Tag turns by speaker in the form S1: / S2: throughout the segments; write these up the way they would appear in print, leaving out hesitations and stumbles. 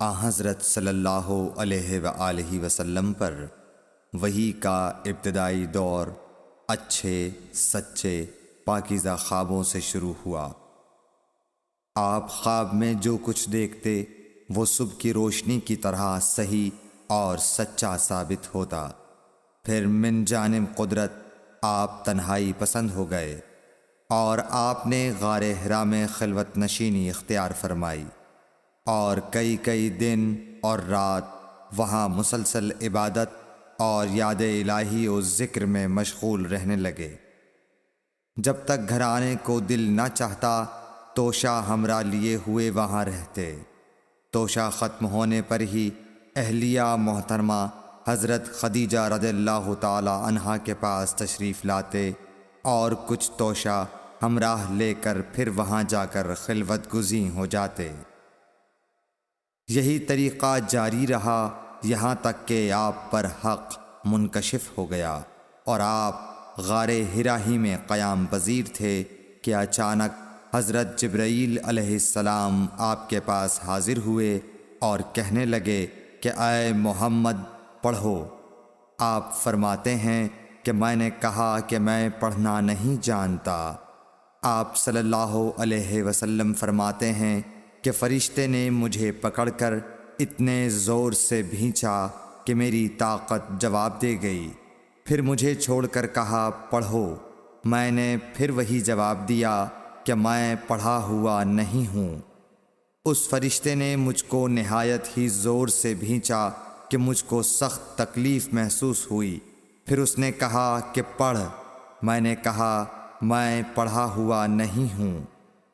S1: حضرت صلی اللہ علیہ وآلہ وسلم پر وحی کا ابتدائی دور اچھے سچے پاکیزہ خوابوں سے شروع ہوا۔ آپ خواب میں جو کچھ دیکھتے وہ صبح کی روشنی کی طرح صحیح اور سچا ثابت ہوتا۔ پھر من جانب قدرت آپ تنہائی پسند ہو گئے اور آپ نے غار حرا میں خلوت نشینی اختیار فرمائی اور کئی دن اور رات وہاں مسلسل عبادت اور یاد الہی و ذکر میں مشغول رہنے لگے۔ جب تک گھر آنے کو دل نہ چاہتا توشہ ہمراہ لیے ہوئے وہاں رہتے۔ توشہ ختم ہونے پر ہی اہلیہ محترمہ حضرت خدیجہ رضی اللہ تعالی عنہا کے پاس تشریف لاتے اور کچھ توشہ ہمراہ لے کر پھر وہاں جا کر خلوت گزین ہو جاتے۔ یہی طریقہ جاری رہا یہاں تک کہ آپ پر حق منکشف ہو گیا اور آپ غار حرا ہی میں قیام پذیر تھے کہ اچانک حضرت جبرائیل علیہ السلام آپ کے پاس حاضر ہوئے اور کہنے لگے کہ اے محمد پڑھو۔ آپ فرماتے ہیں کہ میں نے کہا کہ میں پڑھنا نہیں جانتا۔ آپ صلی اللہ علیہ وسلم فرماتے ہیں کہ فرشتے نے مجھے پکڑ کر اتنے زور سے بھینچا کہ میری طاقت جواب دے گئی۔ پھر مجھے چھوڑ کر کہا پڑھو۔ میں نے پھر وہی جواب دیا کہ میں پڑھا ہوا نہیں ہوں۔ اس فرشتے نے مجھ کو نہایت ہی زور سے بھینچا کہ مجھ کو سخت تکلیف محسوس ہوئی۔ پھر اس نے کہا کہ پڑھ۔ میں نے کہا میں پڑھا ہوا نہیں ہوں۔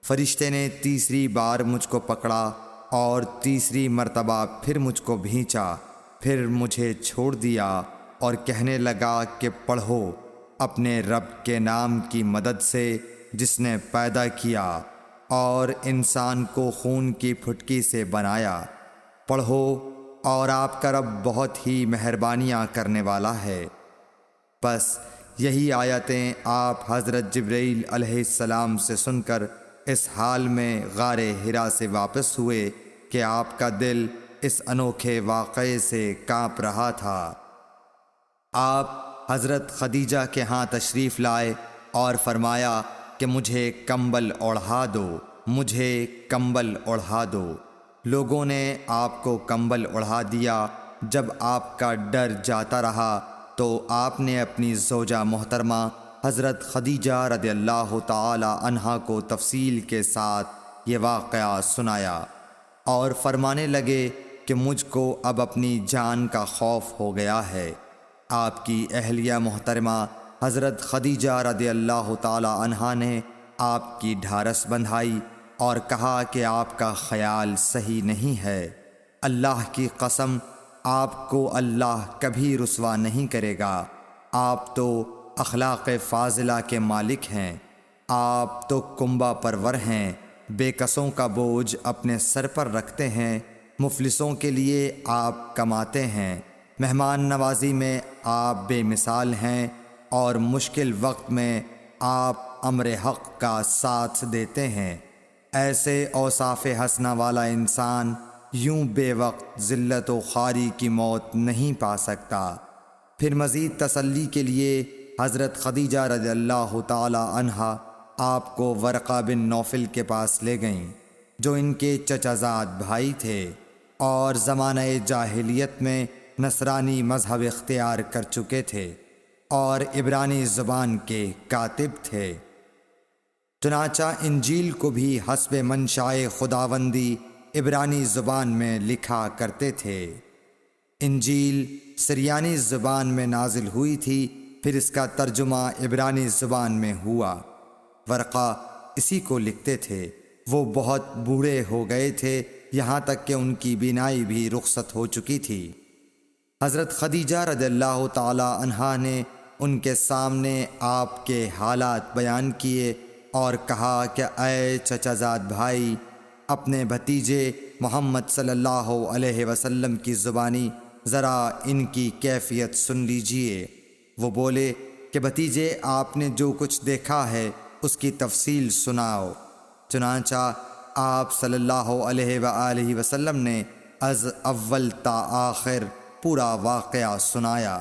S1: فرشتے نے تیسری بار مجھ کو پکڑا اور تیسری مرتبہ پھر مجھ کو بھینچا۔ پھر مجھے چھوڑ دیا اور کہنے لگا کہ پڑھو اپنے رب کے نام کی مدد سے جس نے پیدا کیا اور انسان کو خون کی پھٹکی سے بنایا۔ پڑھو اور آپ کا رب بہت ہی مہربانیاں کرنے والا ہے۔ بس یہی آیتیں آپ حضرت جبرائیل علیہ السلام سے سن کر اس حال میں غار حرا سے واپس ہوئے کہ آپ کا دل اس انوکھے واقعے سے کانپ رہا تھا۔ آپ حضرت خدیجہ کے ہاں تشریف لائے اور فرمایا کہ مجھے کمبل اوڑھا دو، مجھے کمبل اوڑھا دو۔ لوگوں نے آپ کو کمبل اوڑھا دیا۔ جب آپ کا ڈر جاتا رہا تو آپ نے اپنی زوجہ محترمہ حضرت خدیجہ رضی اللہ تعالی عنہا کو تفصیل کے ساتھ یہ واقعہ سنایا اور فرمانے لگے کہ مجھ کو اب اپنی جان کا خوف ہو گیا ہے۔ آپ کی اہلیہ محترمہ حضرت خدیجہ رضی اللہ تعالی عنہا نے آپ کی ڈھارس بندھائی اور کہا کہ آپ کا خیال صحیح نہیں ہے۔ اللہ کی قسم آپ کو اللہ کبھی رسوا نہیں کرے گا۔ آپ تو اخلاق فاضلہ کے مالک ہیں۔ آپ تو کنبہ پرور ہیں، بے کسوں کا بوجھ اپنے سر پر رکھتے ہیں، مفلسوں کے لیے آپ کماتے ہیں، مہمان نوازی میں آپ بے مثال ہیں اور مشکل وقت میں آپ امر حق کا ساتھ دیتے ہیں۔ ایسے اوصاف حسنہ والا انسان یوں بے وقت ذلت و خواری کی موت نہیں پا سکتا۔ پھر مزید تسلی کے لیے حضرت خدیجہ رضی اللہ تعالی عنہا آپ کو ورقہ بن نوفل کے پاس لے گئیں جو ان کے چچا زاد بھائی تھے اور زمانہ جاہلیت میں نصرانی مذہب اختیار کر چکے تھے اور عبرانی زبان کے کاتب تھے۔ چنانچہ انجیل کو بھی حسب منشائے خداوندی عبرانی زبان میں لکھا کرتے تھے۔ انجیل سریانی زبان میں نازل ہوئی تھی، پھر اس کا ترجمہ عبرانی زبان میں ہوا۔ ورقہ اسی کو لکھتے تھے۔ وہ بہت بوڑھے ہو گئے تھے، یہاں تک کہ ان کی بینائی بھی رخصت ہو چکی تھی۔ حضرت خدیجہ رضی اللہ تعالی عنہا نے ان کے سامنے آپ کے حالات بیان کیے اور کہا کہ اے چچا زاد بھائی، اپنے بھتیجے محمد صلی اللہ علیہ وسلم کی زبانی ذرا ان کی کیفیت سن لیجئے۔ وہ بولے کہ بھتیجے آپ نے جو کچھ دیکھا ہے اس کی تفصیل سناؤ۔ چنانچہ آپ صلی اللہ علیہ وآلہ وسلم نے از اول تا آخر پورا واقعہ سنایا،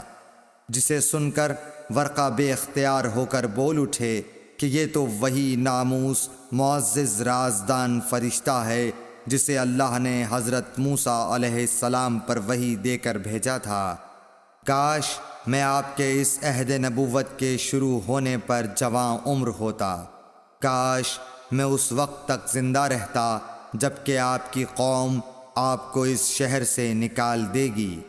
S1: جسے سن کر ورقہ بے اختیار ہو کر بول اٹھے کہ یہ تو وہی ناموس معزز رازدان فرشتہ ہے جسے اللہ نے حضرت موسیٰ علیہ السلام پر وحی دے کر بھیجا تھا۔ کاش میں آپ کے اس عہد نبوت کے شروع ہونے پر جواں عمر ہوتا، کاش میں اس وقت تک زندہ رہتا جب کہ آپ کی قوم آپ کو اس شہر سے نکال دے گی۔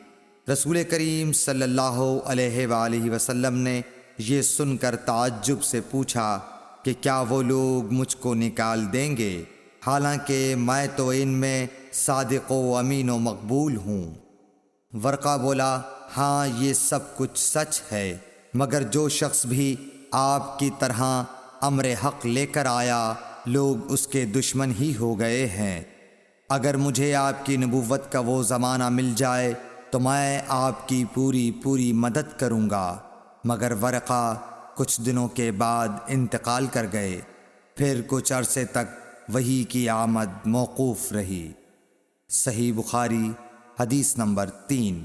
S1: رسول کریم صلی اللہ علیہ وآلہ وسلم نے یہ سن کر تعجب سے پوچھا کہ کیا وہ لوگ مجھ کو نکال دیں گے، حالانکہ میں تو ان میں صادق و امین و مقبول ہوں۔ ورقہ بولا، ہاں یہ سب کچھ سچ ہے، مگر جو شخص بھی آپ کی طرح امر حق لے کر آیا لوگ اس کے دشمن ہی ہو گئے ہیں۔ اگر مجھے آپ کی نبوت کا وہ زمانہ مل جائے تو میں آپ کی پوری مدد کروں گا، مگر ورقہ کچھ دنوں کے بعد انتقال کر گئے، پھر کچھ عرصے تک وحی کی آمد موقوف رہی۔ صحیح بخاری حدیث نمبر 3۔